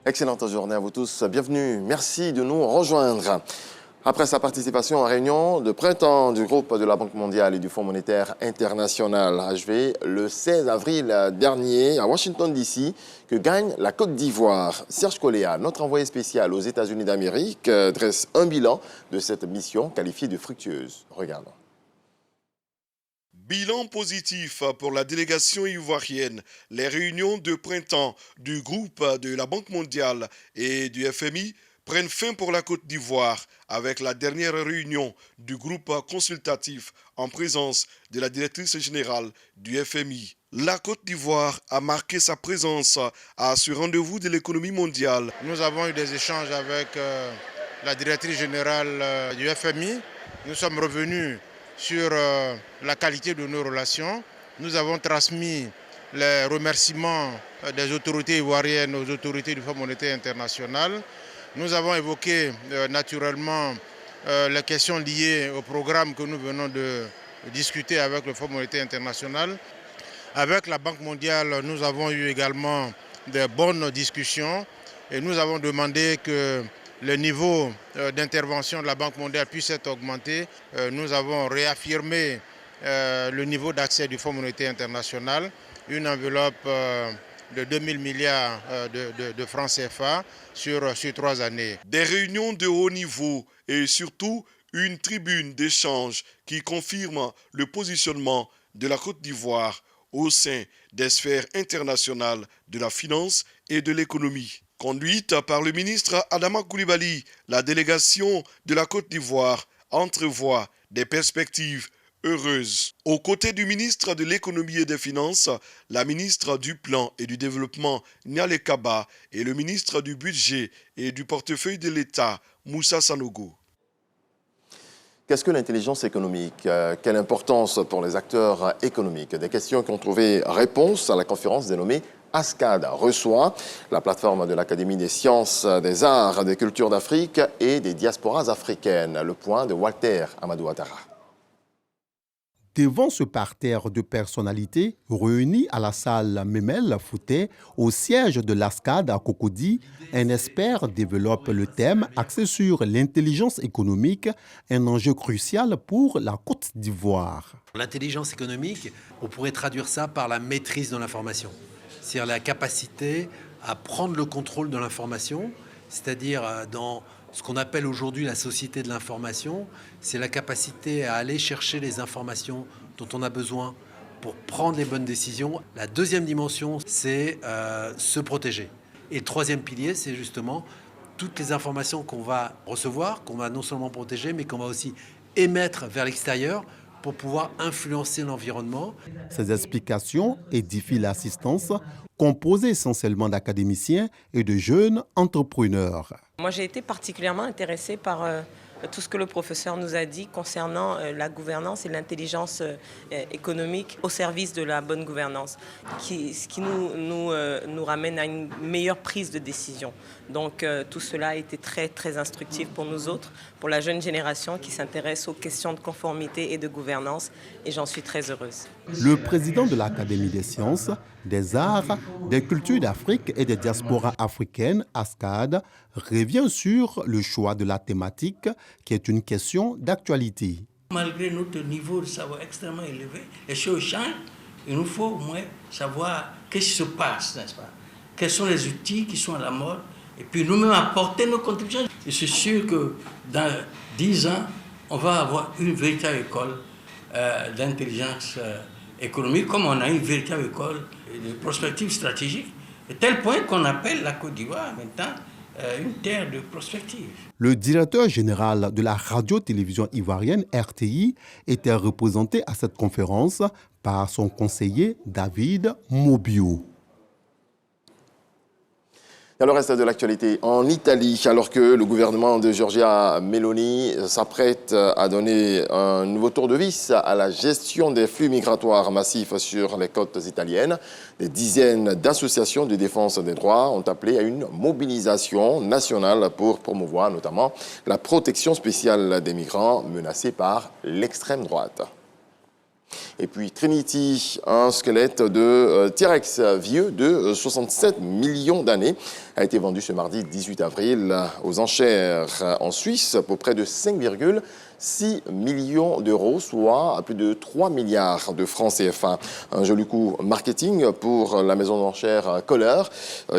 Excellente journée à vous tous. Bienvenue. Merci de nous rejoindre. Après sa participation en réunion de printemps du groupe de la Banque mondiale et du Fonds monétaire international achevé le 16 avril dernier à Washington DC, que gagne la Côte d'Ivoire. Serge Coléa, notre envoyé spécial aux États-Unis d'Amérique, dresse un bilan de cette mission qualifiée de fructueuse. Regardons. Bilan positif pour la délégation ivoirienne. Les réunions de printemps du groupe de la Banque mondiale et du FMI prennent fin pour la Côte d'Ivoire avec la dernière réunion du groupe consultatif en présence de la directrice générale du FMI. La Côte d'Ivoire a marqué sa présence à ce rendez-vous de l'économie mondiale. Nous avons eu des échanges avec la directrice générale du FMI. Nous sommes revenus sur la qualité de nos relations. Nous avons transmis les remerciements des autorités ivoiriennes aux autorités du Fonds monétaire international. Nous avons évoqué naturellement les questions liées au programme que nous venons de discuter avec le Fonds monétaire international. Avec la Banque mondiale, nous avons eu également de bonnes discussions et nous avons demandé que le niveau d'intervention de la Banque mondiale puisse être augmenté. Nous avons réaffirmé le niveau d'accès du Fonds monétaire international, une enveloppe de 2000 milliards de francs CFA sur 3 années. Des réunions de haut niveau et surtout une tribune d'échange qui confirme le positionnement de la Côte d'Ivoire au sein des sphères internationales de la finance et de l'économie. Conduite par le ministre Adama Coulibaly, la délégation de la Côte d'Ivoire entrevoit des perspectives heureuses. Aux côtés du ministre de l'économie et des finances, la ministre du plan et du développement Niale Kaba et le ministre du budget et du portefeuille de l'État Moussa Sanogo. Qu'est-ce que l'intelligence économique? Quelle importance pour les acteurs économiques? Des questions qui ont trouvé réponse à la conférence dénommée ASCAD reçoit, la plateforme de l'Académie des sciences, des arts, des cultures d'Afrique et des diasporas africaines. Le point de Walter Amadou Ouattara. Devant ce parterre de personnalités réunies à la salle Memel Fouté, au siège de l'ASCAD à Cocody, un expert développe le thème axé sur l'intelligence économique, un enjeu crucial pour la Côte d'Ivoire. L'intelligence économique, on pourrait traduire ça par la maîtrise de l'information. C'est-à-dire la capacité à prendre le contrôle de l'information, c'est-à-dire dans ce qu'on appelle aujourd'hui la société de l'information, c'est la capacité à aller chercher les informations dont on a besoin pour prendre les bonnes décisions. La deuxième dimension, c'est se protéger. Et le troisième pilier, c'est justement toutes les informations qu'on va recevoir, qu'on va non seulement protéger, mais qu'on va aussi émettre vers l'extérieur pour pouvoir influencer l'environnement. Ces explications édifient l'assistance, composée essentiellement d'académiciens et de jeunes entrepreneurs. Moi, j'ai été particulièrement intéressée par tout ce que le professeur nous a dit concernant la gouvernance et l'intelligence économique au service de la bonne gouvernance, ce qui nous ramène à une meilleure prise de décision. Donc tout cela a été très, très instructif pour nous autres, pour la jeune génération qui s'intéresse aux questions de conformité et de gouvernance, et j'en suis très heureuse. Le président de l'Académie des sciences, des arts, des cultures d'Afrique et des diasporas africaines, ASCAD, revient sur le choix de la thématique, qui est une question d'actualité. Malgré notre niveau de savoir extrêmement élevé, les choses changent. Il nous faut au moins savoir qu'est-ce qui se passe, n'est-ce pas? Quels sont les outils qui sont à la mode? Et puis nous-mêmes apporter nos contributions. Je suis sûr que dans 10 ans, on va avoir une véritable école d'intelligence économique, comme on a une véritable école de prospective stratégique. De tel point qu'on appelle la Côte d'Ivoire maintenant une terre de prospective. Le directeur général de la radio-télévision ivoirienne RTI était représenté à cette conférence par son conseiller David Mobio. Dans le reste de l'actualité, en Italie, alors que le gouvernement de Giorgia Meloni s'apprête à donner un nouveau tour de vis à la gestion des flux migratoires massifs sur les côtes italiennes, des dizaines d'associations de défense des droits ont appelé à une mobilisation nationale pour promouvoir notamment la protection spéciale des migrants menacés par l'extrême droite. Et puis Trinity, un squelette de T-Rex vieux de 67 millions d'années, a été vendu ce mardi 18 avril aux enchères en Suisse pour près de 5,6 millions d'euros, soit à plus de 3 milliards de francs CFA. Un joli coup marketing pour la maison d'enchères Kohler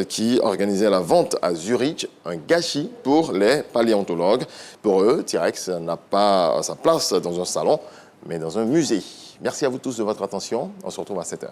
qui organisait la vente à Zurich, un gâchis pour les paléontologues. Pour eux, T-Rex n'a pas sa place dans un salon, mais dans un musée. Merci à vous tous de votre attention. On se retrouve à 7h.